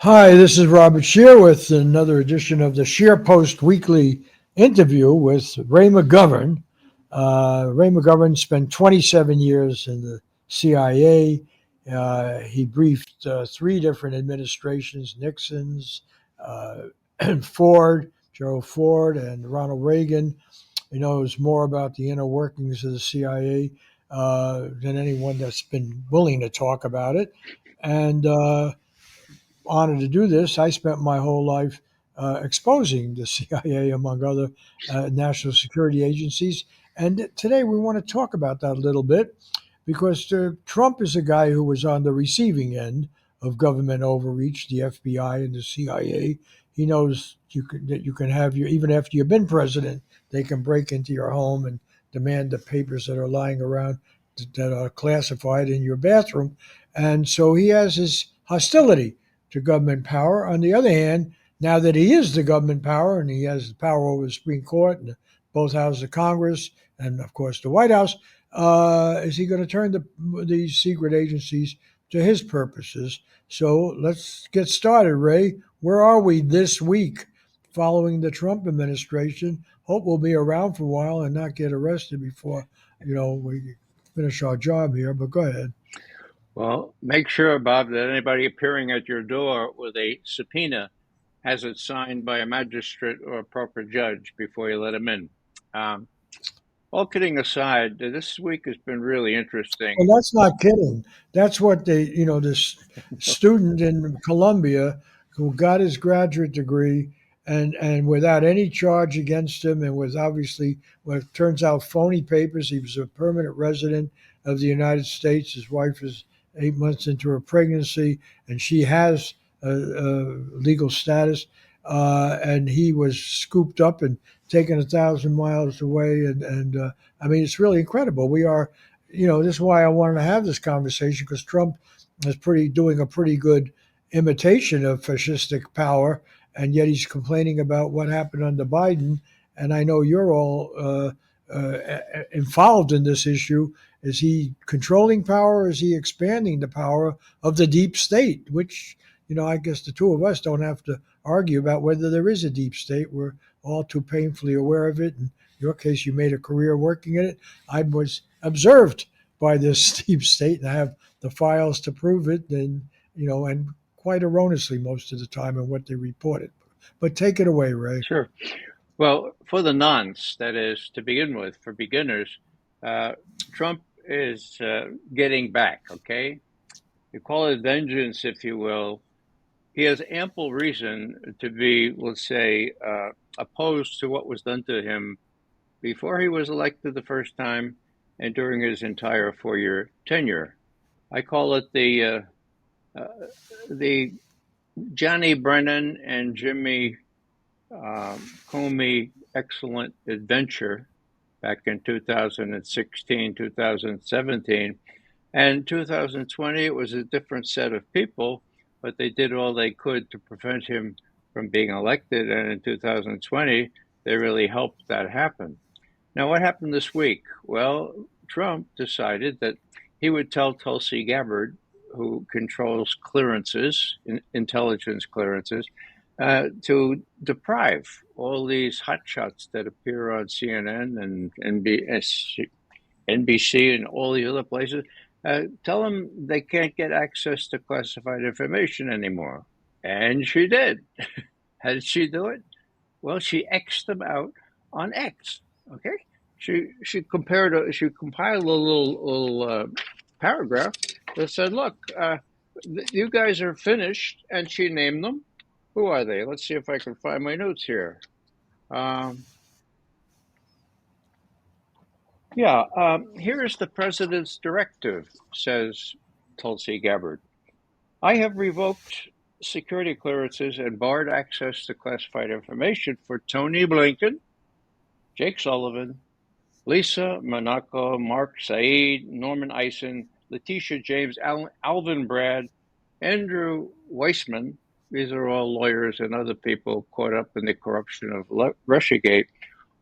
Hi, this is Robert Shear with another edition of the Shear Post Weekly interview with Ray McGovern. Ray McGovern spent 27 years in the CIA. He briefed three different administrations: Nixon's, uh, Ford, Gerald Ford, and Ronald Reagan. He knows more about the inner workings of the CIA than anyone that's been willing to talk about it. And honored to do this. I spent my whole life exposing the CIA, among other national security agencies. And today we want to talk about that a little bit because Trump is a guy who was on the receiving end of government overreach, the FBI and the CIA. He knows that you can have your, even after you've been president, they can break into your home and demand the papers that are lying around that are classified in your bathroom. And so he has his hostility to government power. On the other hand, now that he is the government power and he has the power over the Supreme Court and both houses of Congress and, of course, the White House, is he going to turn these secret agencies to his purposes? So let's get started, Ray. Where are we this week following the Trump administration? Hope we'll be around for a while and not get arrested before, we finish our job here. But go ahead. Well, make sure, Bob, that anybody appearing at your door with a subpoena has it signed by a magistrate or a proper judge before you let them in. Um, all kidding aside, this week has been really interesting. Well, that's not kidding. That's what this student in Columbia who got his graduate degree and without any charge against him and with obviously what turns out phony papers. He was a permanent resident of the United States. His wife is 8 months into her pregnancy and she has legal status. And he was scooped up and taken 1,000 miles away. And I mean, it's really incredible. This is why I wanted to have this conversation because Trump is doing a pretty good imitation of fascistic power, and yet he's complaining about what happened under Biden. And I know you're all involved in this issue. Is he controlling power? Or is he expanding the power of the deep state? Which I guess the two of us don't have to argue about whether there is a deep state. We're all too painfully aware of it. In your case, you made a career working in it. I was observed by this deep state, and I have the files to prove it, and quite erroneously most of the time in what they reported. But take it away, Ray. Sure. Well, for the nonce, that is, to begin with, for beginners, uh, Trump is getting back, okay? You call it vengeance, if you will. He has ample reason to be, let's say, opposed to what was done to him before he was elected the first time and during his entire 4 year tenure. I call it uh, the Johnny Brennan and Jimmy Comey excellent adventure back in 2016, 2017. And 2020, it was a different set of people, but they did all they could to prevent him from being elected. And in 2020, they really helped that happen. Now, what happened this week? Well, Trump decided that he would tell Tulsi Gabbard, who controls clearances, intelligence clearances, to deprive all these hotshots that appear on CNN and NBC and all the other places. Tell them they can't get access to classified information anymore. And she did. How did she do it? Well, she X'd them out on X. Okay, she compiled a little paragraph that said, "Look, you guys are finished," and she named them. Who are they? Let's see if I can find my notes here. Um, here is the president's directive," says Tulsi Gabbard. "I have revoked security clearances and barred access to classified information for Tony Blinken, Jake Sullivan, Lisa Monaco, Mark Said, Norman Eisen, Letitia James, Alvin Bragg, Andrew Weissman. These are all lawyers and other people caught up in the corruption of Russiagate,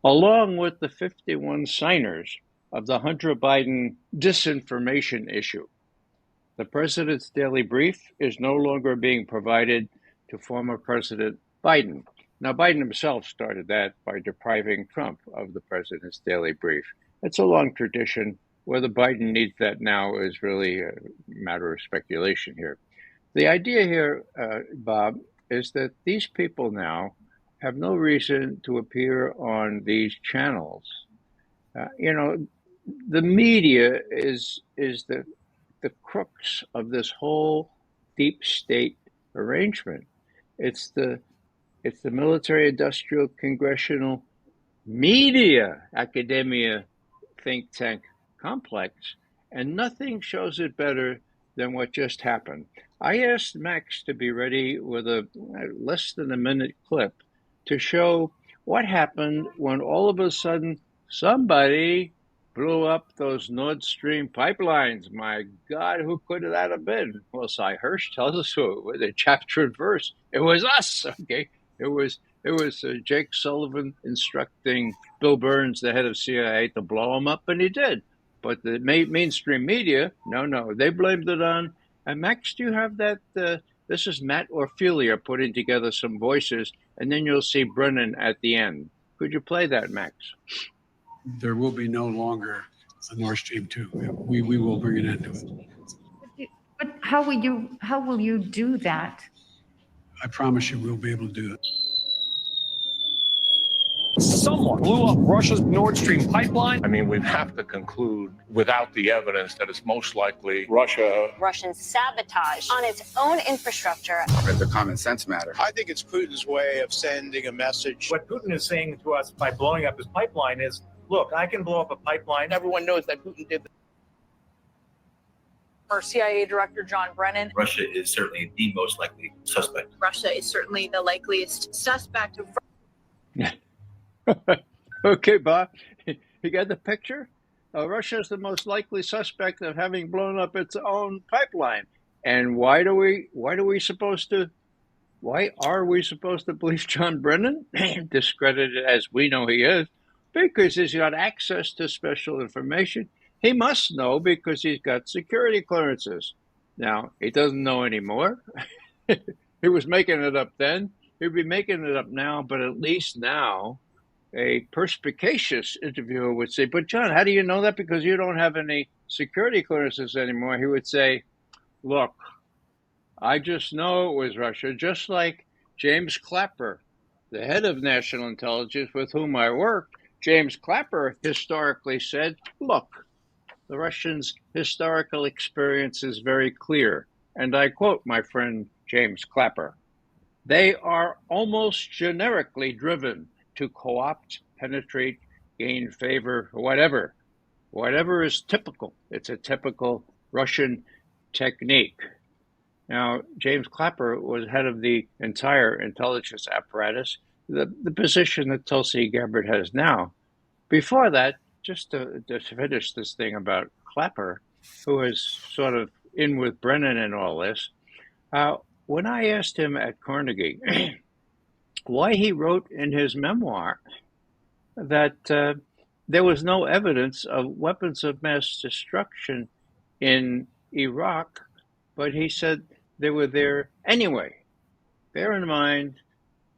along with the 51 signers of the Hunter Biden disinformation issue. The president's daily brief is no longer being provided to former President Biden. Now, Biden himself started that by depriving Trump of the president's daily brief. It's a long tradition. Whether Biden needs that now is really a matter of speculation here. The idea here, Bob, is that these people now have no reason to appear on these channels. The media is the crux of this whole deep state arrangement. It's the military industrial congressional media academia think tank complex, and nothing shows it better than what just happened. I asked Max to be ready with a less than a minute clip to show what happened when all of a sudden somebody blew up those Nord Stream pipelines. My God, who could that have been? Well, Cy Hirsch tells us who it was, in chapter and verse. It was us, okay? It was Jake Sullivan instructing Bill Burns, the head of CIA, to blow him up, and he did. But the mainstream media, no, they blamed it on. And Max, do you have that? This is Matt Orfilia putting together some voices, and then you'll see Brennan at the end. Could you play that, Max? There will be no longer a Nord Stream 2. We will bring an end to it. But how will you do that? I promise you we'll be able to do it. Someone blew up Russia's Nord Stream pipeline. I mean, we have to conclude without the evidence that it's most likely Russian sabotage on its own infrastructure. It's a common sense matter. I think it's Putin's way of sending a message. What Putin is saying to us by blowing up his pipeline is, look, I can blow up a pipeline. Everyone knows that Putin did. For CIA Director John Brennan, Russia is certainly the most likely suspect. Russia is certainly the likeliest suspect of. Okay, Bob, you got the picture? Russia is the most likely suspect of having blown up its own pipeline. And why are we supposed to believe John Brennan, discredited as we know he is? Because he's got access to special information. He must know because he's got security clearances. Now, he doesn't know anymore. He was making it up then. He'd be making it up now, but at least now a perspicacious interviewer would say, but John, how do you know that? Because you don't have any security clearances anymore. He would say, look, I just know it was Russia, just like James Clapper, the head of national intelligence with whom I worked. James Clapper historically said, look, the Russians' historical experience is very clear. And I quote my friend James Clapper, they are almost generically driven to co-opt, penetrate, gain favor, whatever. Whatever is typical. It's a typical Russian technique. Now, James Clapper was head of the entire intelligence apparatus, the position that Tulsi Gabbard has now. Before that, just to finish this thing about Clapper, who is sort of in with Brennan and all this, when I asked him at Carnegie why he wrote in his memoir that there was no evidence of weapons of mass destruction in Iraq, but he said they were there anyway. Bear in mind,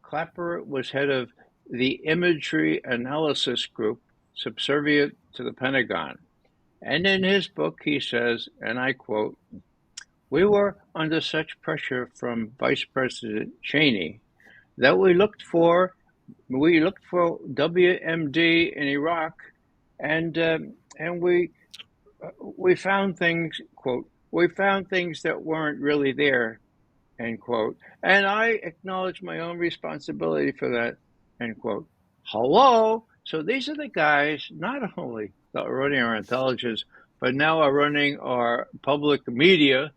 Clapper was head of the Imagery Analysis Group, subservient to the Pentagon. And in his book, he says, and I quote, we were under such pressure from Vice President Cheney that we looked for WMD in Iraq, and we found things, quote, we found things that weren't really there, end quote. And I acknowledge my own responsibility for that, end quote. Hello? So these are the guys not only that are running our intelligence, but now are running our public media.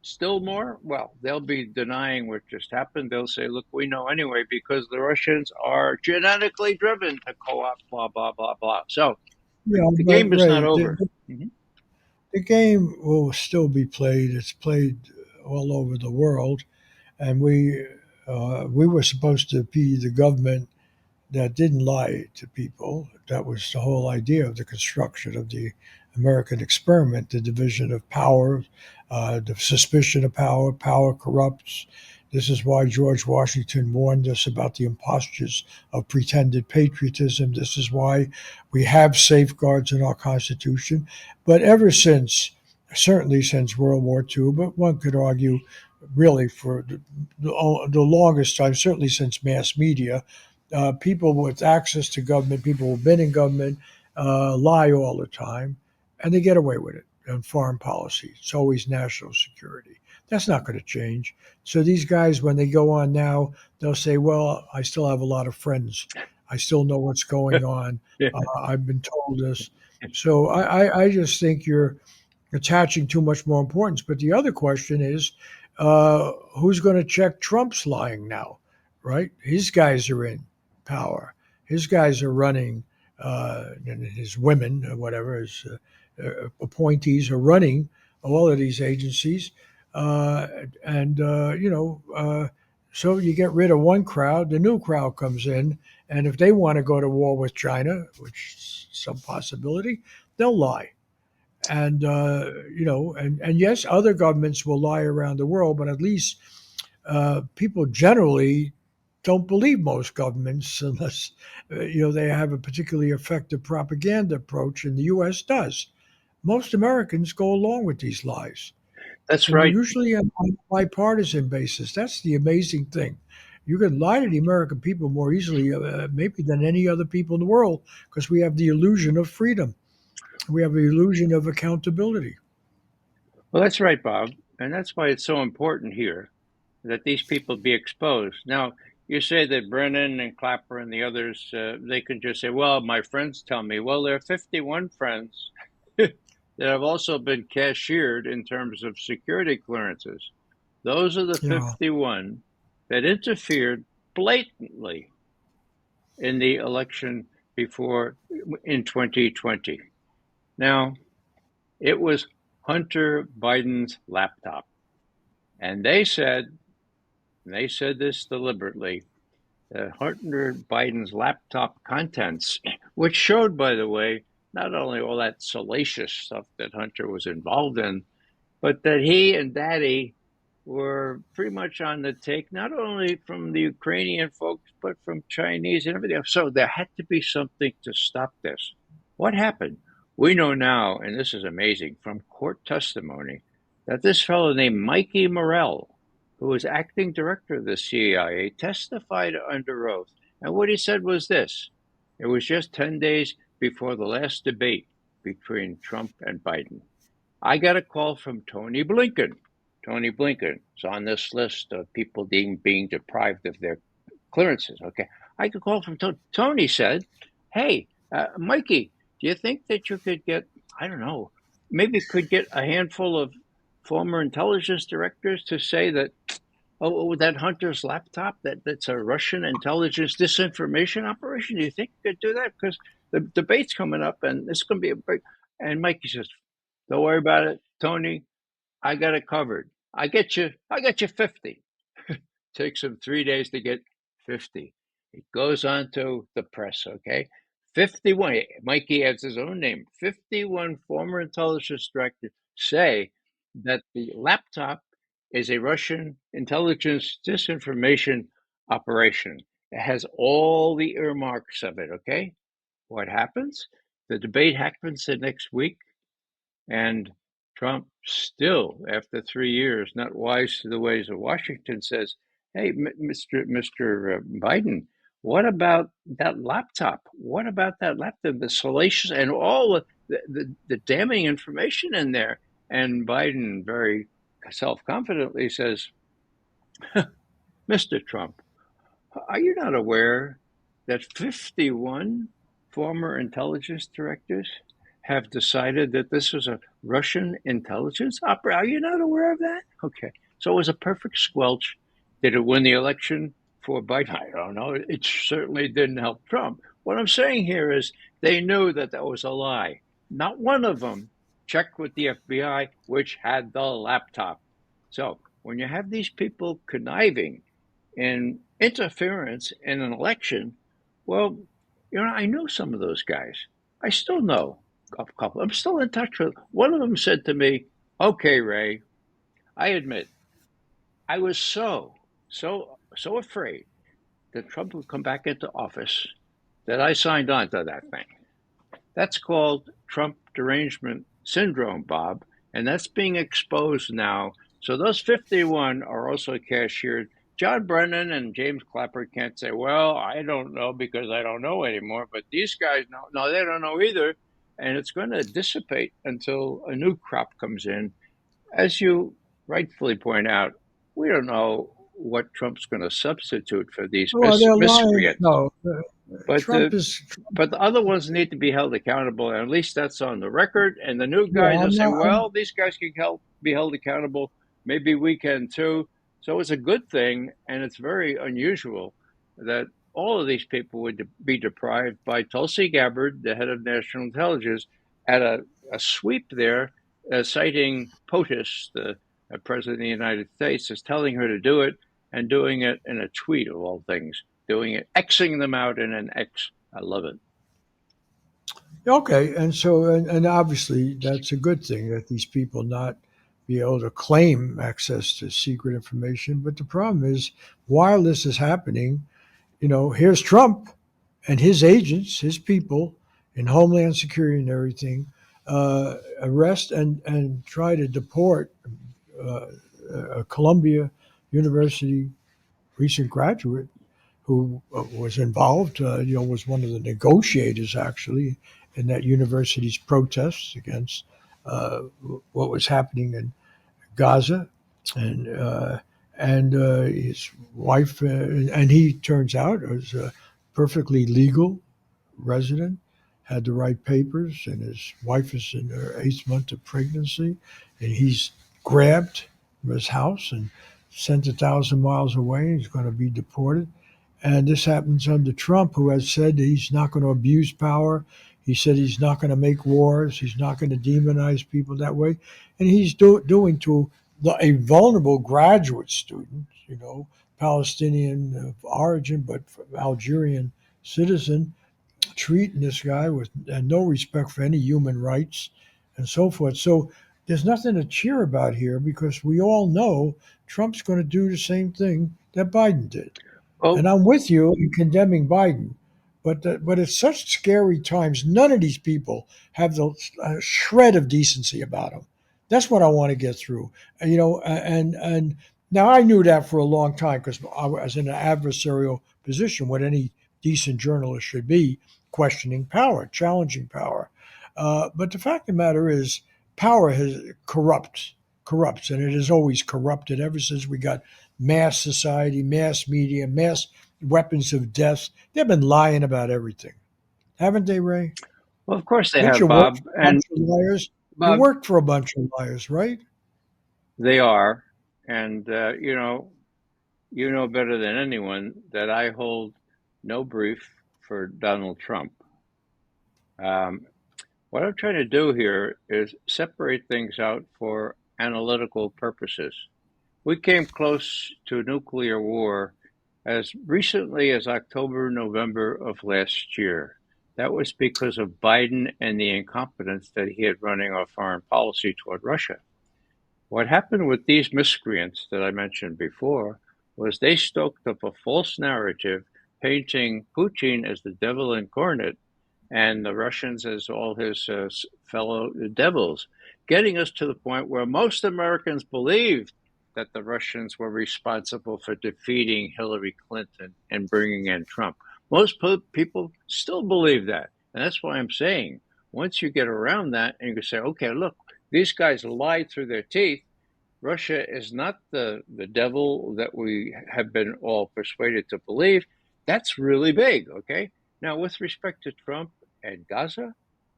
Still more? Well, they'll be denying what just happened. They'll say, look, we know anyway, because the Russians are genetically driven to co-opt, blah, blah, blah, blah. So the game is not over. The game will still be played. It's played all over the world. And we were supposed to be the government that didn't lie to people. That was the whole idea of the construction of the American experiment, the division of power, the suspicion of power, power corrupts, This is why George Washington warned us about the impostures of pretended patriotism. This is why we have safeguards in our Constitution. But ever since, certainly since World War II, but one could argue really for the longest time, certainly since mass media, people with access to government, people who've been in government, lie all the time, and they get away with it. And foreign policy, it's always national security. That's not going to change. So these guys, when they go on now, they'll say, "Well, I still have a lot of friends. I still know what's going on. Yeah. I've been told this." So I just think you're attaching too much more importance. But the other question is, who's going to check Trump's lying now, right? His guys are in power. His guys are running, and his women, or whatever, his appointees are running all of these agencies. And so you get rid of one crowd, the new crowd comes in, and if they want to go to war with China, which is some possibility, they'll lie. And and yes, other governments will lie around the world, but at least people generally don't believe most governments unless they have a particularly effective propaganda approach, and the U.S. does. Most Americans go along with these lies. That's And right. usually on a bipartisan basis. That's the amazing thing. You can lie to the American people more easily, maybe than any other people in the world, because we have the illusion of freedom. We have the illusion of accountability. Well, that's right, Bob. And that's why it's so important here that these people be exposed. Now, you say that Brennan and Clapper and the others, they can just say, well, my friends tell me. Well, there are 51 friends that have also been cashiered in terms of security clearances. Those are the Yeah. 51 that interfered blatantly in the election in 2020. Now, it was Hunter Biden's laptop. And they said this deliberately, that Hunter Biden's laptop contents, which showed, by the way, not only all that salacious stuff that Hunter was involved in, but that he and Daddy were pretty much on the take, not only from the Ukrainian folks, but from Chinese and everything else. So there had to be something to stop this. What happened? We know now, and this is amazing, from court testimony, that this fellow named Mikey Morell, who was acting director of the CIA, testified under oath. And what he said was this: it was just 10 days before the last debate between Trump and Biden. I got a call from Tony Blinken. Tony Blinken is on this list of people being deprived of their clearances. Okay. I could call from Tony. Tony said, hey, Mikey, do you think that you could get, I don't know, maybe could get a handful of former intelligence directors to say that, that Hunter's laptop, that's a Russian intelligence disinformation operation? Do you think you could do that? Because the debate's coming up and it's going to be a big. And Mikey says, don't worry about it, Tony. I got it covered. I got you 50. Takes him 3 days to get 50. It goes on to the press, okay? 51, Mikey adds his own name, 51 former intelligence directors say that the laptop is a Russian intelligence disinformation operation. It has all the earmarks of it, okay? What happens? The debate happens the next week, and Trump still, after 3 years, not wise to the ways of Washington, says, hey, Mr. Biden, what about that laptop? What about that laptop, the salacious and all the damning information in there? And Biden very self-confidently says, Mr. Trump, are you not aware that 51 former intelligence directors have decided that this was a Russian intelligence opera? Are you not aware of that? Okay. So it was a perfect squelch. Did it win the election for Biden? I don't know. It certainly didn't help Trump. What I'm saying here is they knew that that was a lie. Not one of them checked with the FBI, which had the laptop. So when you have these people conniving in interference in an election, well, I know some of those guys. I still know a couple. I'm still in touch with. One of them said to me, okay, Ray, I admit, I was so so afraid that Trump would come back into office that I signed on to that thing. That's called Trump derangement syndrome, Bob, and that's being exposed now. So those 51 are also cashiered. John Brennan and James Clapper can't say, well, I don't know because I don't know anymore. But these guys know. No, they don't know either. And it's going to dissipate until a new crop comes in. As you rightfully point out, we don't know what Trump's going to substitute for these Well, they're lying. miscreants. No, But Trump is. the other ones need to be held accountable, and at least that's on the record. And the new Yeah, guys will I'm say, not. well, these guys can be held accountable. Maybe we can too. So it's a good thing, and it's very unusual that all of these people would be deprived by Tulsi Gabbard, the head of national intelligence, at a sweep there, citing POTUS, the president of the United States, is telling her to do it and doing it in a tweet of all things, doing it, Xing them out in an X. I love it. Okay, and so and obviously that's a good thing that these people not be able to claim access to secret information. But the problem is, while this is happening, here's Trump and his agents, his people in Homeland Security and everything, arrest and try to deport a Columbia University recent graduate who was involved, was one of the negotiators actually in that university's protests against uh, what was happening in Gaza, and his wife, and he turns out was a perfectly legal resident, had the right papers, and his wife is in her 8th month of pregnancy, and he's grabbed from his house and sent 1,000 miles away. He's going to be deported. And this happens under Trump, who has said he's not going to abuse power. He said he's not going to make wars. He's not going to demonize people that way. And he's doing to a vulnerable graduate student, Palestinian of origin, but Algerian citizen, treating this guy with no respect for any human rights and so forth. So there's nothing to cheer about here because we all know Trump's going to do the same thing that Biden did. Oh, And I'm with you in condemning Biden, but it's such scary times. None of these people have the shred of decency about them. That's what I want to get through. And now I knew that for a long time because I was in an adversarial position, what any decent journalist should be, questioning power, challenging power. But the fact of the matter is, power corrupts, and it has always corrupted ever since we got mass society, mass media, mass weapons of death. They've been lying about everything, haven't they, Ray? well, of course they Didn't have, you work Bob. for a And bunch of liars? You Bob, worked for a bunch of liars, right? they are. And, you know better than anyone that I hold no brief for Donald Trump. Um, what I'm trying to do here is separate things out for analytical purposes. We came close to nuclear war as recently as October, November of last year. That was because of Biden and the incompetence that he had running our foreign policy toward Russia. What happened with these miscreants that I mentioned before was they stoked up a false narrative painting Putin as the devil incarnate and the Russians as all his fellow devils, getting us to the point where most Americans believed that the Russians were responsible for defeating Hillary Clinton and bringing in Trump. Most people still believe that. And that's why I'm saying, once you get around that and you can say, okay, look, these guys lied through their teeth. Russia is not the devil that we have been all persuaded to believe. That's really big, okay? Now, with respect to Trump and Gaza,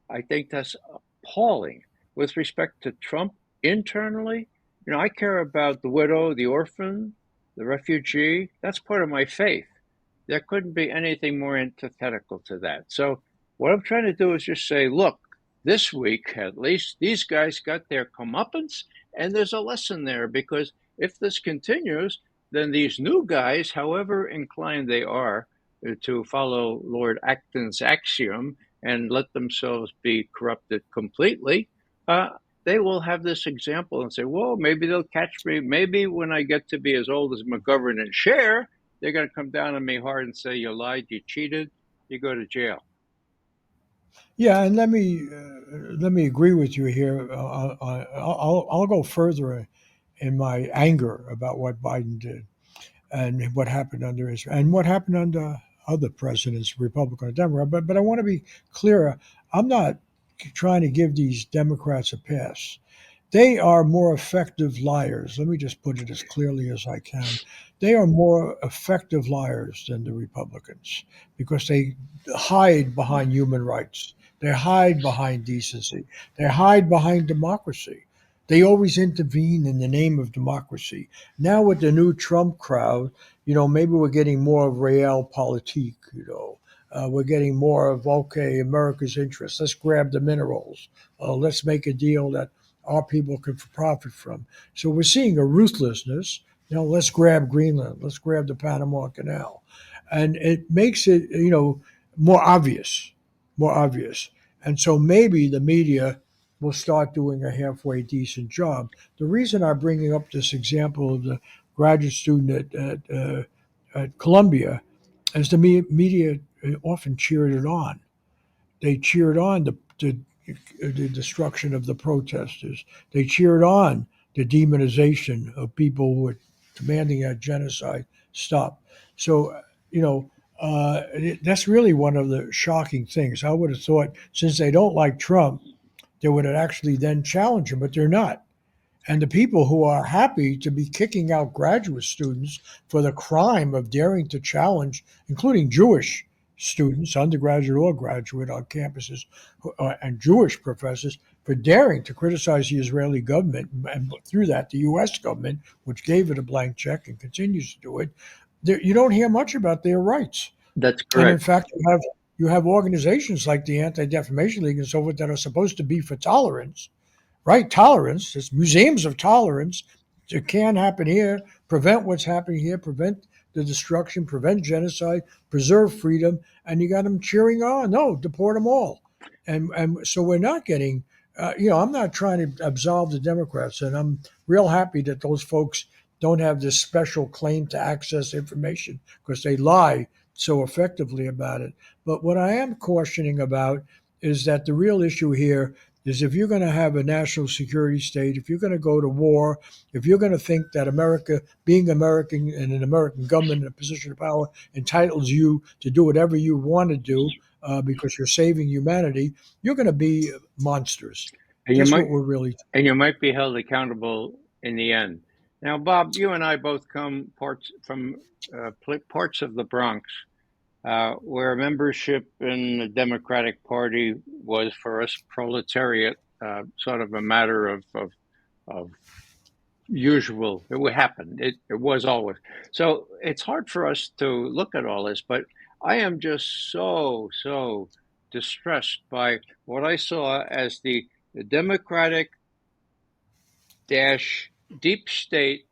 I think that's appalling. With respect to Trump internally, I care about the widow, the orphan, the refugee. That's part of my faith. There couldn't be anything more antithetical to that. So what I'm trying to do is just say, look, this week at least, these guys got their comeuppance, and there's a lesson there because if this continues, then these new guys, however inclined they are to follow Lord Acton's axiom and let themselves be corrupted completely, they will have this example and say, "Whoa, maybe they'll catch me. Maybe when I get to be as old as McGovern and Cher, they're going to come down on me hard and say, 'You lied, you cheated, you go to jail.'" Yeah, and let me agree with you here. I'll go further in my anger about what Biden did and what happened under his and what happened under other presidents, Republican or Democrat. But I want to be clear. I'm not trying to give these Democrats a pass. They are more effective liars. Let me just put it as clearly as I can. They are more effective liars than the Republicans because they hide behind human rights. They hide behind decency. They hide behind democracy. They always intervene in the name of democracy. Now with the new Trump crowd, maybe we're getting more of realpolitik, we're getting more of, okay, America's interest. Let's grab the minerals. Let's make a deal that our people can profit from. So we're seeing a ruthlessness. Let's grab Greenland. Let's grab the Panama Canal. And it makes it, more obvious, more obvious. And so maybe the media will start doing a halfway decent job. The reason I'm bringing up this example of the graduate student at Columbia is the media often cheered it on. They cheered on the destruction of the protesters. They cheered on the demonization of people who were demanding that genocide stop. So, that's really one of the shocking things. I would have thought since they don't like Trump, they would have actually then challenged him, but they're not. And the people who are happy to be kicking out graduate students for the crime of daring to challenge, including Jewish students, undergraduate or graduate on campuses, and Jewish professors, for daring to criticize the Israeli government, and through that, the U.S. government, which gave it a blank check and continues to do it, you don't hear much about their rights. That's And in correct. fact, you have organizations like the Anti-Defamation League and so forth that are supposed to be for tolerance, right? Tolerance. It's museums of tolerance. It can happen here. Prevent what's happening here. Prevent the destruction. Prevent genocide. Preserve freedom. And you got them cheering on. No, deport them all. And so we're not getting. I'm not trying to absolve the Democrats, and I'm real happy that those folks don't have this special claim to access information because they lie so effectively about it. But what I am cautioning about is that the real issue here is if you're going to have a national security state, if you're going to go to war, if you're going to think that America, being American and an American government in a position of power, entitles you to do whatever you want to do because you're saving humanity, you're going to be monsters. And you That's might what we're really. and you might be held accountable in the end. Now, Bob, you and I both come from parts of the Bronx where membership in the Democratic Party was for us proletariat sort of a matter of usual. It would happen. It was always. So it's hard for us to look at all this, but I am just so distressed by what I saw as the Democratic dash deep state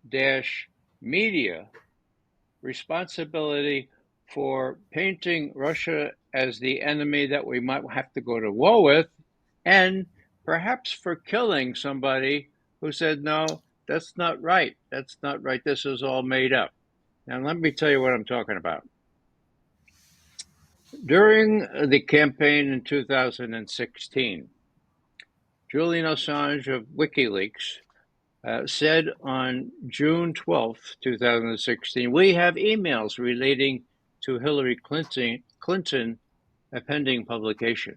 dash media responsibility for painting Russia as the enemy that we might have to go to war with, and perhaps for killing somebody who said, no, that's not right. That's not right. This is all made up. Now, let me tell you what I'm talking about. During the campaign in 2016, Julian Assange of WikiLeaks said on June 12th, 2016, we have emails relating to Hillary Clinton, a pending publication.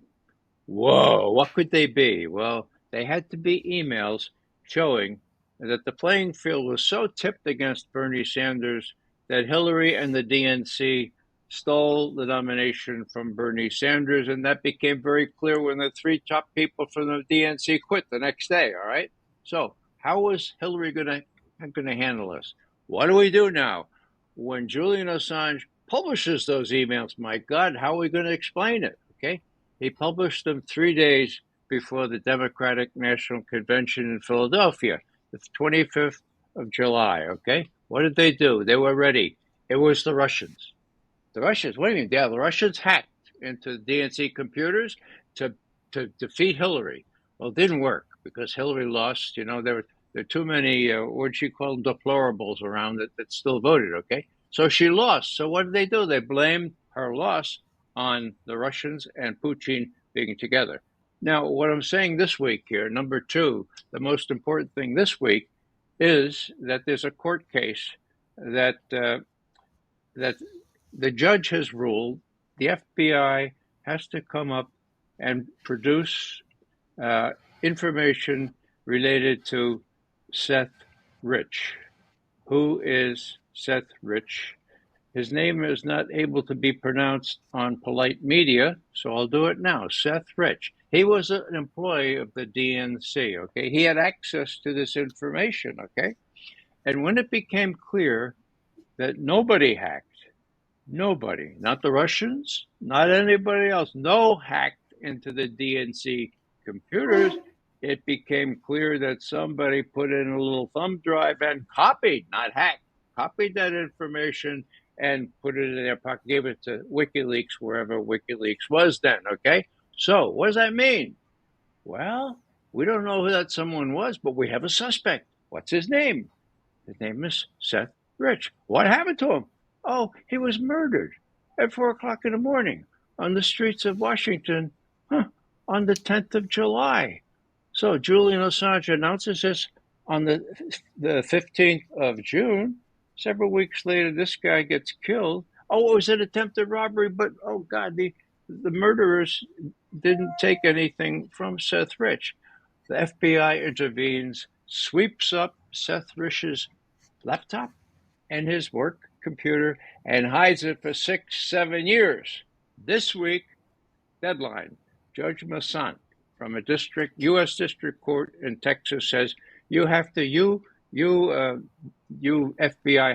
Whoa, what could they be? Well, they had to be emails showing that the playing field was so tipped against Bernie Sanders that Hillary and the DNC stole the nomination from Bernie Sanders, and that became very clear when the three top people from the DNC quit the next day, all right? So how was Hillary going to handle this? What do we do now? When Julian Assange publishes those emails, my God, how are we going to explain it? Okay, he published them 3 days before the Democratic National Convention in Philadelphia, the 25th of July. Okay, what did they do? They were ready. It was the Russians. The Russians. What do you mean? Yeah, the Russians hacked into DNC computers to defeat Hillary. Well, it didn't work. because Hillary lost. There are too many, what she called deplorables around that still voted, okay? So she lost. So what did they do? They blamed her loss on the Russians and Putin being together. Now, what I'm saying this week here, number two, the most important thing this week is that there's a court case that that the judge has ruled the FBI has to come up and produce information related to Seth Rich. Who is Seth Rich? His name is not able to be pronounced on polite media, so I'll do it now. Seth Rich. He was an employee of the DNC, okay? He had access to this information, okay? And when it became clear that nobody hacked, nobody, not the Russians, not anybody else, no hacked into the DNC computers, it became clear that somebody put in a little thumb drive and copied, not hacked, copied that information and put it in their pocket, gave it to WikiLeaks, wherever WikiLeaks was then, okay? So what does that mean? Well, we don't know who that someone was, but we have a suspect. What's his name? His name is Seth Rich. What happened to him? Oh, he was murdered at 4 o'clock in the morning on the streets of Washington on the 10th of July. So Julian Assange announces this on the 15th of June. Several weeks later, this guy gets killed. Oh, it was an attempted robbery, but, oh, God, the murderers didn't take anything from Seth Rich. The FBI intervenes, sweeps up Seth Rich's laptop and his work computer and hides it for 6-7 years. This week, deadline, Judge Massant from a U.S. District Court in Texas says, you FBI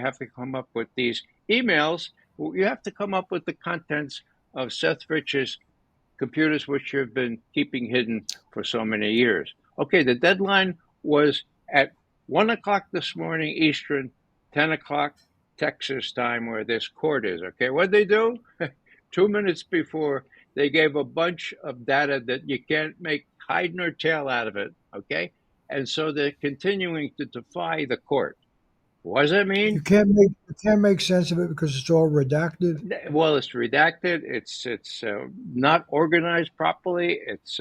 have to come up with these emails. You have to come up with the contents of Seth Rich's computers, which you've been keeping hidden for so many years. Okay, the deadline was at 1 o'clock this morning Eastern, 10 o'clock Texas time, where this court is. Okay, what'd they do? 2 minutes before, they gave a bunch of data that you can't make hide nor tail out of it. Okay, and so they're continuing to defy the court. What does that mean? You can't make sense of it because it's all redacted. Well, it's redacted. It's not organized properly. It's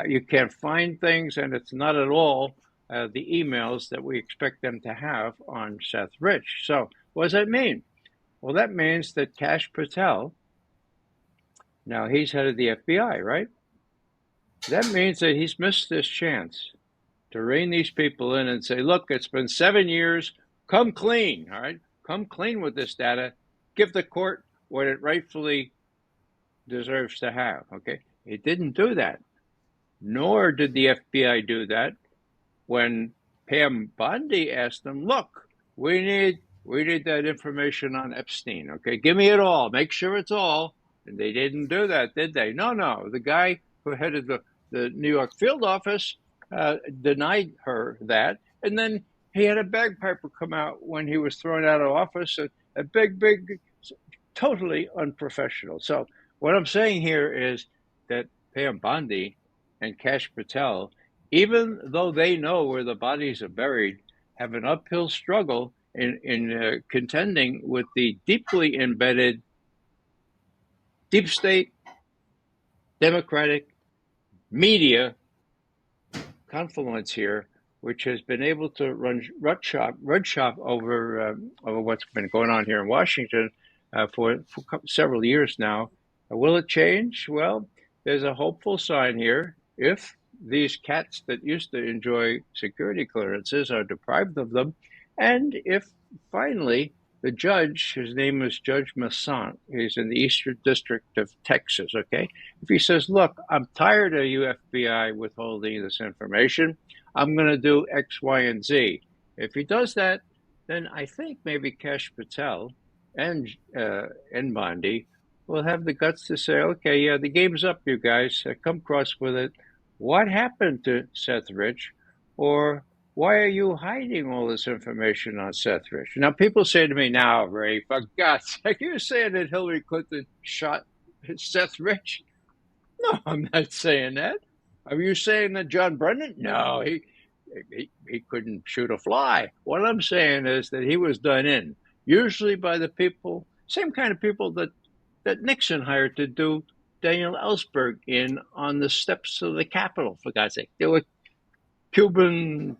you can't find things, and it's not at all the emails that we expect them to have on Seth Rich. So what does that mean? Well, that means that Kash Patel, now he's head of the FBI, right? That means that he's missed this chance to rein these people in and say, look, it's been 7 years. Come clean, all right? Come clean with this data. Give the court what it rightfully deserves to have, okay? It didn't do that. Nor did the FBI do that when Pam Bondi asked them, look, we need that information on Epstein, okay? Give me it all. Make sure it's all. And they didn't do that, did they? No. The guy who headed the New York field office denied her that. And then he had a bagpiper come out when he was thrown out of office, a big, totally unprofessional. So what I'm saying here is that Pam Bondi and Kash Patel, even though they know where the bodies are buried, have an uphill struggle in contending with the deeply embedded deep state democratic media confluence here, which has been able to run shop over what's been going on here in Washington for several years now. Will it change? Well, there's a hopeful sign here. If these cats that used to enjoy security clearances are deprived of them, and if finally the judge, his name is Judge Massant, he's in the Eastern District of Texas, okay? If he says, look, I'm tired of you FBI withholding this information, I'm going to do X, Y, and Z. If he does that, then I think maybe Kash Patel and Bondi will have the guts to say, okay, yeah, the game's up, you guys. Come across with it. What happened to Seth Rich? Or why are you hiding all this information on Seth Rich? Now, people say to me now, Ray, for God's sake, you're saying that Hillary Clinton shot Seth Rich? No, I'm not saying that. Are you saying that John Brennan? No, he couldn't shoot a fly. What I'm saying is that he was done in, usually by the people, same kind of people that Nixon hired to do Daniel Ellsberg in on the steps of the Capitol, for God's sake. There were Cuban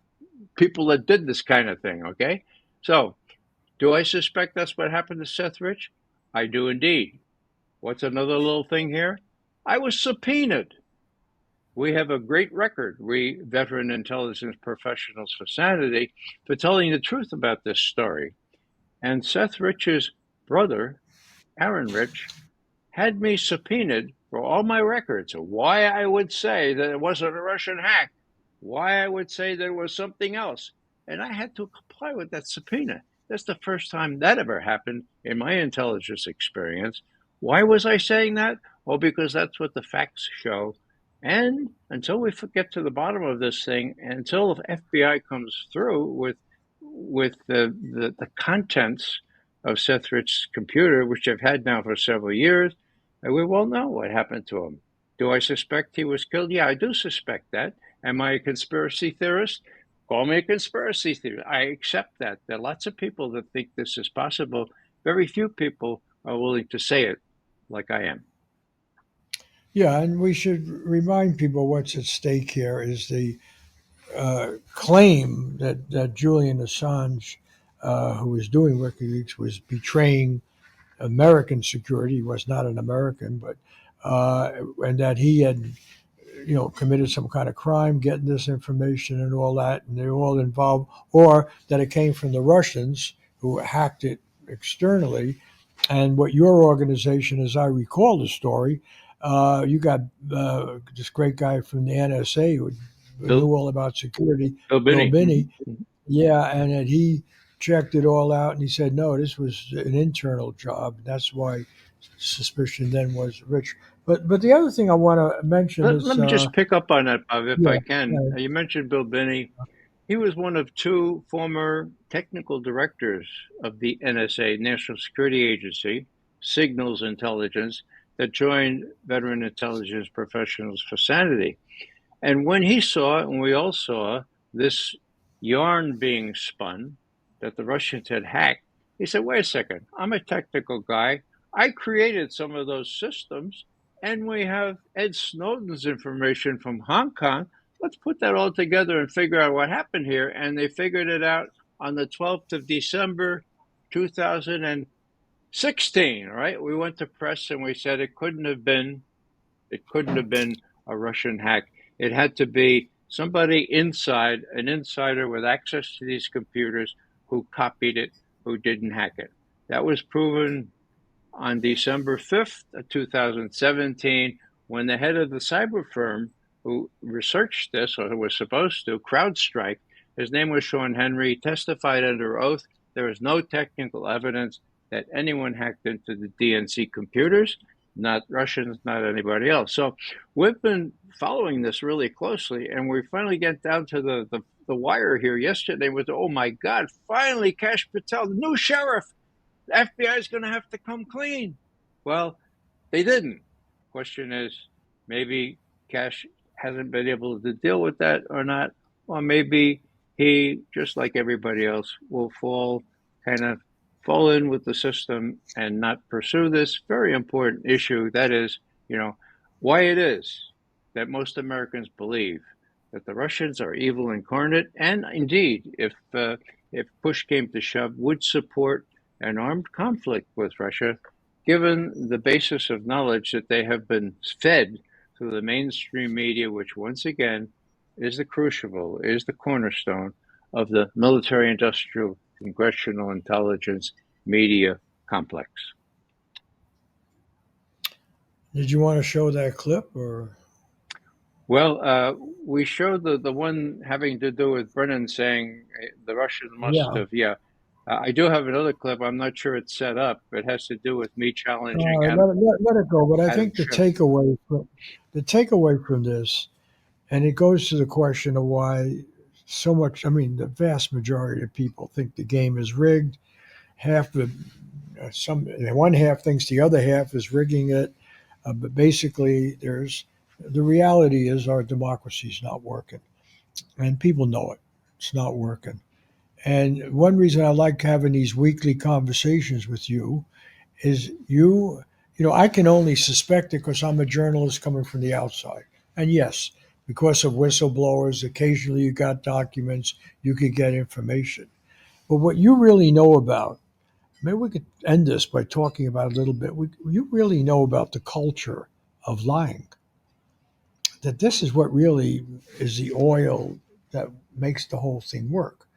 people that did this kind of thing, okay? So, do I suspect that's what happened to Seth Rich? I do indeed. What's another little thing here? I was subpoenaed. We have a great record, we veteran intelligence professionals for sanity, for telling the truth about this story. And Seth Rich's brother, Aaron Rich, had me subpoenaed for all my records of why I would say that it wasn't a Russian hack, why I would say there was something else. And I had to comply with that subpoena. That's the first time that ever happened in my intelligence experience. Why was I saying that? Well, because that's what the facts show. And until we get to the bottom of this thing, until the FBI comes through with the contents of Seth Rich's computer, which I've had now for several years, we won't know what happened to him. Do I suspect he was killed? Yeah, I do suspect that. Am I a conspiracy theorist? Call me a conspiracy theorist. I accept that. There are lots of people that think this is possible. Very few people are willing to say it like I am. Yeah, and we should remind people what's at stake here is the claim that Julian Assange, who was doing WikiLeaks, was betraying American security. He was not an American, but and that he had, committed some kind of crime, getting this information and all that, and they're all involved, or that it came from the Russians who hacked it externally. And what your organization, as I recall the story, you got this great guy from the NSA who knew all about security, Bill Binney. Yeah, and that he checked it all out, and he said, no, this was an internal job. That's why suspicion then was Rich. But the other thing I want to mention is... Let me just pick up on that, Bob, if yeah, I can. yeah. You mentioned Bill Binney. He was one of two former technical directors of the NSA, National Security Agency, Signals Intelligence, that joined Veteran Intelligence Professionals for Sanity. And when he saw, and we all saw, this yarn being spun that the Russians had hacked, he said, wait a second, I'm a technical guy. I created some of those systems, and we have Ed Snowden's information from Hong Kong. Let's put that all together and figure out what happened here. And they figured it out on the 12th of December, 2016, right? We went to press and we said it couldn't have been a Russian hack. It had to be somebody inside, an insider with access to these computers who copied it, who didn't hack it. That was proven on December 5th of 2017, when the head of the cyber firm who researched this, or who was supposed to, CrowdStrike, his name was Sean Henry, testified under oath. There is no technical evidence that anyone hacked into the DNC computers, not Russians, not anybody else. So we've been following this really closely, and we finally get down to the wire here yesterday with, oh my God, finally Kash Patel, the new sheriff, the FBI is going to have to come clean. Well, they didn't. Question is, maybe Kash hasn't been able to deal with that or not, or maybe he, just like everybody else, will fall in with the system and not pursue this very important issue. That is, why it is that most Americans believe that the Russians are evil incarnate, and indeed, if push came to shove, would support an armed conflict with Russia, given the basis of knowledge that they have been fed through the mainstream media, which once again is the crucible, is the cornerstone of the military-industrial congressional intelligence media complex. Did you want to show that clip, or? Well, we showed the one having to do with Brennan saying the Russians must have, I do have another clip. I'm not sure it's set up. It has to do with me challenging. Let it go. But I think the takeaway from this, and it goes to the question of why so much. I mean, the vast majority of people think the game is rigged. One half thinks the other half is rigging it. But basically, there's the reality is our democracy's not working, and people know it. It's not working. And one reason I like having these weekly conversations with you is I can only suspect it because I'm a journalist coming from the outside. And yes, because of whistleblowers, occasionally you got documents, you could get information. But what you really know about, maybe we could end this by talking about a little bit. You really know about the culture of lying. That this is what really is the oil that makes the whole thing work.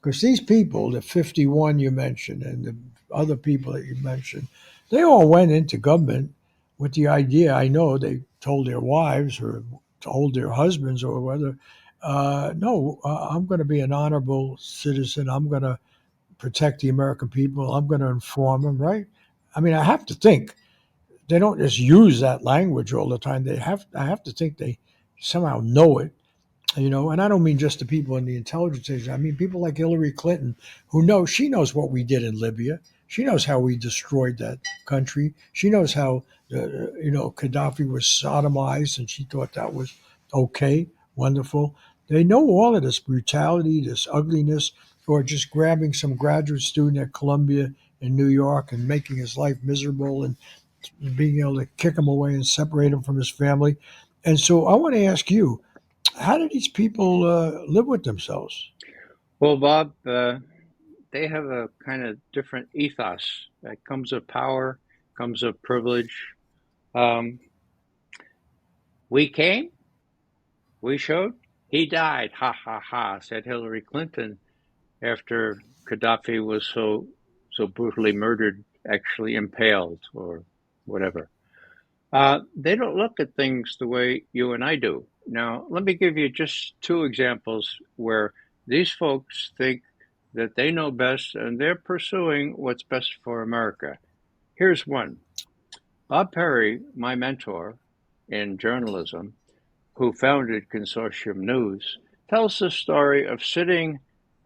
Because these people, the 51 you mentioned and the other people that you mentioned, they all went into government with the idea, I know they told their wives or told their husbands or whether, no, I'm going to be an honorable citizen. I'm going to protect the American people. I'm going to inform them, right? I mean, I have to think they don't just use that language all the time. I have to think they somehow know it, and I don't mean just the people in the intelligence agency. I mean people like Hillary Clinton, she knows what we did in Libya. She knows how we destroyed that country. She knows how, Gaddafi was sodomized, and she thought that was okay, wonderful. They know all of this brutality, this ugliness, or just grabbing some graduate student at Columbia in New York and making his life miserable and being able to kick him away and separate him from his family. And so I want to ask you, how do these people live with themselves? Well, Bob, they have a kind of different ethos that comes of power, comes of privilege. Um, we came, we showed, he died, ha ha ha, said Hillary Clinton after Gaddafi was so brutally murdered, actually impaled or whatever. They don't look at things the way you and I do. Now, let me give you just two examples where these folks think that they know best and they're pursuing what's best for America. Here's one. Bob Perry, my mentor in journalism, who founded Consortium News, tells the story of sitting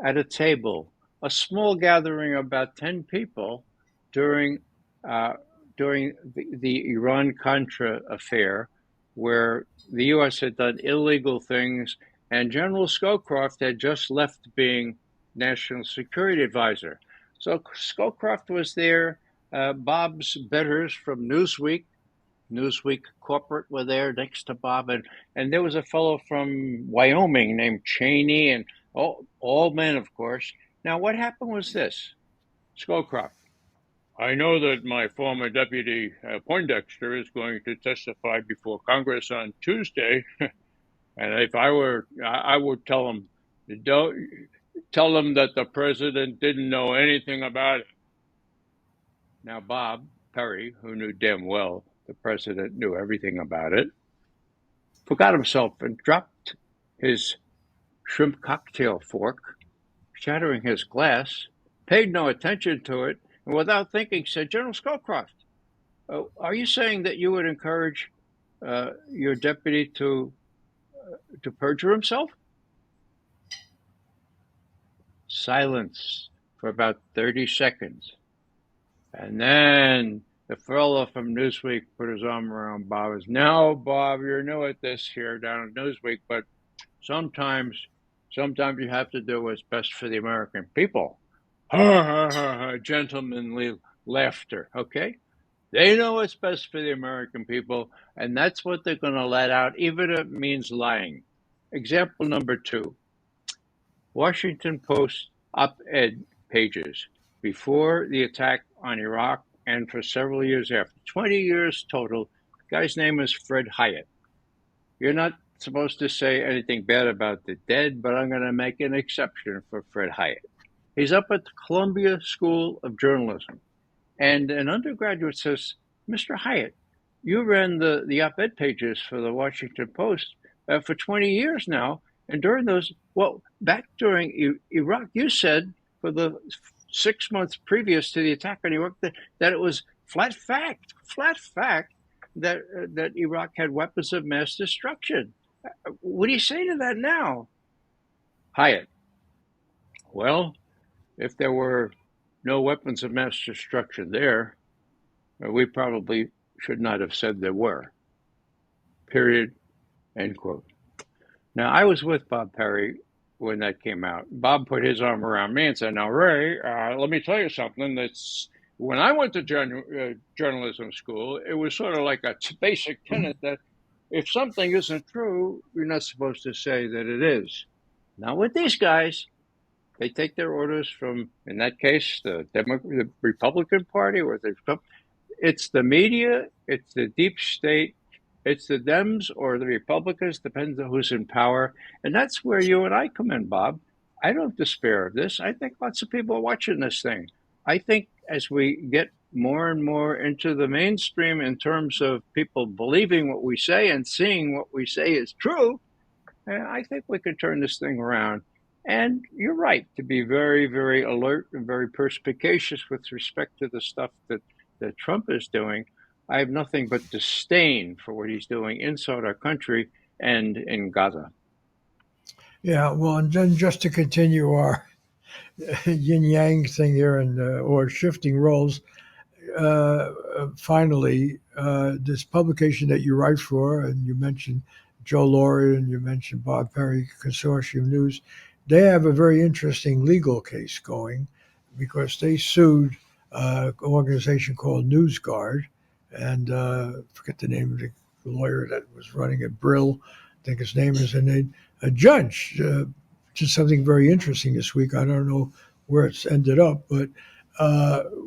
at a table, a small gathering of about 10 people during uh, the Iran-Contra affair, where the U.S. had done illegal things, and General Scowcroft had just left being National Security Advisor. So Scowcroft was there. Bob's betters from Newsweek corporate were there next to Bob, and there was a fellow from Wyoming named Cheney, and all men, of course. Now, what happened was this: Scowcroft, I know that my former deputy Poindexter is going to testify before Congress on Tuesday, and if I would tell him, don't tell him that the president didn't know anything about it. Now, Bob Perry, who knew damn well the president knew everything about it, forgot himself and dropped his shrimp cocktail fork, shattering his glass, paid no attention to it, and without thinking said, General Scowcroft, are you saying that you would encourage your deputy to perjure himself? Silence for about 30 seconds. And then the fellow from Newsweek put his arm around Bob. Now, Bob, you're new at this here down at Newsweek, but sometimes you have to do what's best for the American people. Ha ha ha ha! Gentlemanly laughter. Okay, they know what's best for the American people, and that's what they're going to let out, even if it means lying. Example number 2: Washington Post op-ed pages before the attack on Iraq and for several years after. 20 years total. The guy's name is Fred Hyatt. You're not supposed to say anything bad about the dead, but I'm going to make an exception for Fred Hyatt. He's up at the Columbia School of Journalism, and an undergraduate says, Mr. Hyatt, you ran the op-ed pages for the Washington Post for 20 years now, and during those, back during Iraq, you said for the 6 months previous to the attack on Iraq that it was flat fact that Iraq had weapons of mass destruction. What do you say to that now? Hyatt, well, if there were no weapons of mass destruction there, we probably should not have said there were. period, end quote. Now, I was with Bob Perry when that came out. Bob put his arm around me and said, now, Ray, let me tell you something. That's when I went to journalism school, it was sort of like a basic tenet that if something isn't true, you're not supposed to say that it is. Now, with these guys, they take their orders from, in that case, the Republican Party, or it's the media, it's the deep state, it's the Dems or the Republicans, depends on who's in power. And that's where you and I come in, Bob. I don't despair of this. I think lots of people are watching this thing. I think as we get more and more into the mainstream in terms of people believing what we say and seeing what we say is true, I think we can turn this thing around. And you're right to be very, very alert and very perspicacious with respect to the stuff that Trump is doing. I have nothing but disdain for what he's doing inside our country and in Gaza. Yeah, well, and then just to continue our yin yang thing here, and or shifting roles. Finally, this publication that you write for, and you mentioned Joe Laurie and you mentioned Bob Perry, Consortium News, they have a very interesting legal case going because they sued an organization called NewsGuard, and forget the name of the lawyer that was running it, Brill, I think his name is, and a judge did something very interesting this week. I don't know where it's ended up, but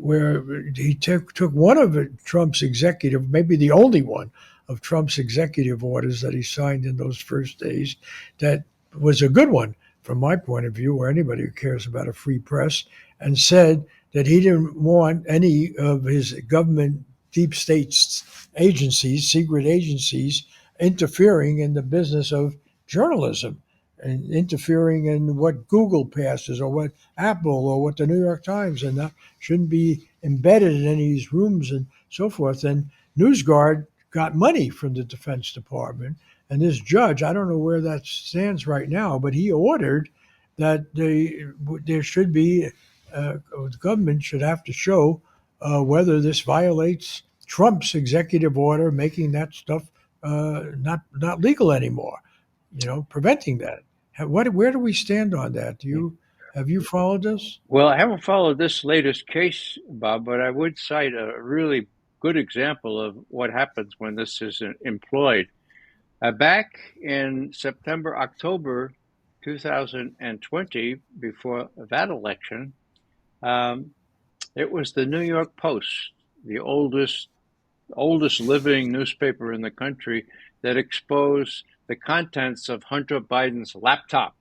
where he took one of Trump's executive, maybe the only one of Trump's executive orders that he signed in those first days, that was a good one from my point of view, or anybody who cares about a free press, and said that he didn't want any of his government deep state agencies, secret agencies, interfering in the business of journalism and interfering in what Google passes or what Apple or what the New York Times, and that shouldn't be embedded in any of these rooms and so forth. And NewsGuard got money from the Defense Department. And this judge, I don't know where that stands right now, but he ordered that there should be, the government should have to show whether this violates Trump's executive order, making that stuff not legal anymore, preventing that. Where do we stand on that? Have you followed this? Well, I haven't followed this latest case, Bob, but I would cite a really good example of what happens when this is employed. Back in September, October 2020, before that election, it was the New York Post, the oldest living newspaper in the country, that exposed the contents of Hunter Biden's laptop.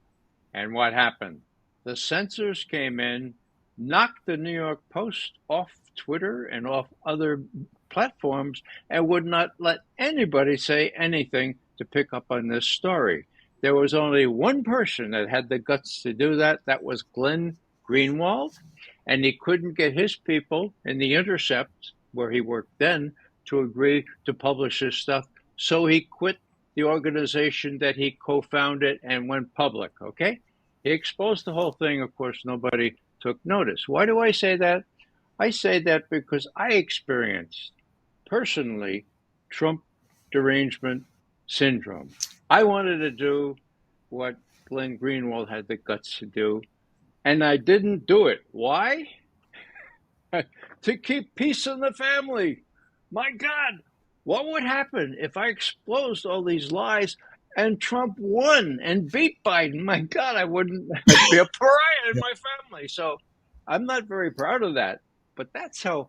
And what happened? The censors came in, knocked the New York Post off Twitter and off other platforms, and would not let anybody say anything to pick up on this story. There was only one person that had the guts to do that. That was Glenn Greenwald. And he couldn't get his people in The Intercept, where he worked then, to agree to publish his stuff. So he quit the organization that he co-founded and went public, okay? He exposed the whole thing. Of course, nobody took notice. Why do I say that? I say that because I experienced personally Trump derangement syndrome. I wanted to do what Glenn Greenwald had the guts to do, and I didn't do it. Why? To keep peace in the family. My God, what would happen if I exposed all these lies and Trump won and beat Biden? My God, I'd be a pariah in my family. So I'm not very proud of that. But that's how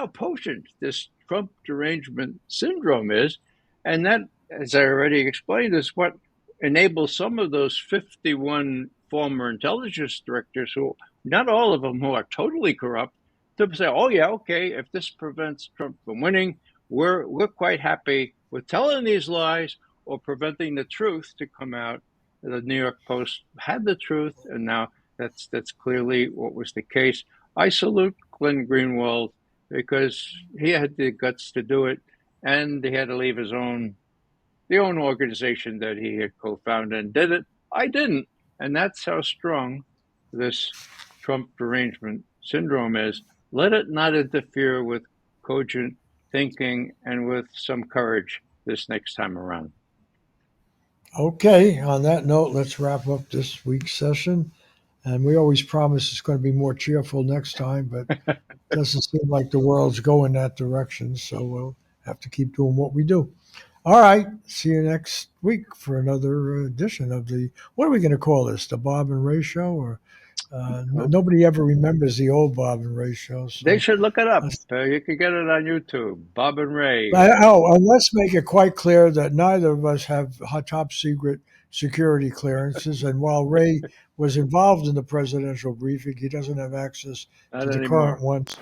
potent this Trump derangement syndrome is. And that, as I already explained, is what enables some of those 51 former intelligence directors, who, not all of them who are totally corrupt, to say, oh yeah, okay, if this prevents Trump from winning, we're quite happy with telling these lies or preventing the truth to come out. The New York Post had the truth, and now that's clearly what was the case. I salute Glenn Greenwald because he had the guts to do it, and he had to leave the own organization that he had co-founded and did it. I didn't, and that's how strong this Trump derangement syndrome is. Let it not interfere with cogent thinking and with some courage. this next time around. Okay, on that note, let's wrap up this week's session. And we always promise it's going to be more cheerful next time, but it doesn't seem like the world's going that direction. So we'll have to keep doing what we do. All right. See you next week for another edition of what are we going to call this? The Bob and Ray Show? Or nobody ever remembers the old Bob and Ray Show. So They should look it up. You can get it on YouTube. Bob and Ray. and let's make it quite clear that neither of us have top secret security clearances. And while Ray was involved in the presidential briefing, he doesn't have access Not to the anymore. current ones.